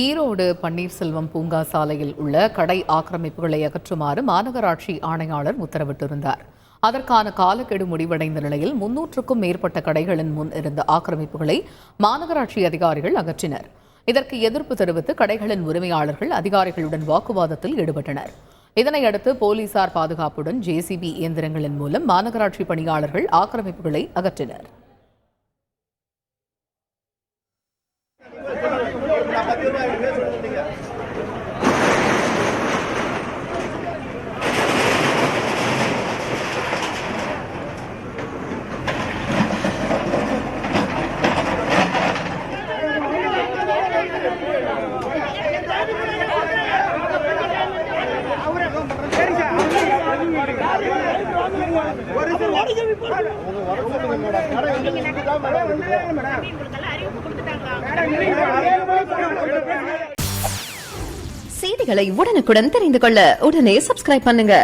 ஈரோடு பன்னீர்செல்வம் பூங்கா சாலையில் உள்ள கடை ஆக்கிரமிப்புகளை அகற்றுமாறு மாநகராட்சி ஆணையாளர் உத்தரவிட்டிருந்தார். அதற்கான காலக்கெடு முடிவடைந்த நிலையில் 300க்கும் மேற்பட்ட கடைகளின் முன் இருந்த ஆக்கிரமிப்புகளை மாநகராட்சி அதிகாரிகள் அகற்றினர். இதற்கு எதிர்ப்பு தெரிவித்து கடைகளின் உரிமையாளர்கள் அதிகாரிகளுடன் வாக்குவாதத்தில் ஈடுபட்டனர். இதனையடுத்து போலீசார் பாதுகாப்புடன் JCB இயந்திரங்களின் மூலம் மாநகராட்சி பணியாளர்கள் ஆக்கிரமிப்புகளை அகற்றினர். செய்திகளை உடனுக்குடன் தெரிந்து கொள்ள உடனே சப்ஸ்கிரைப் பண்ணுங்க.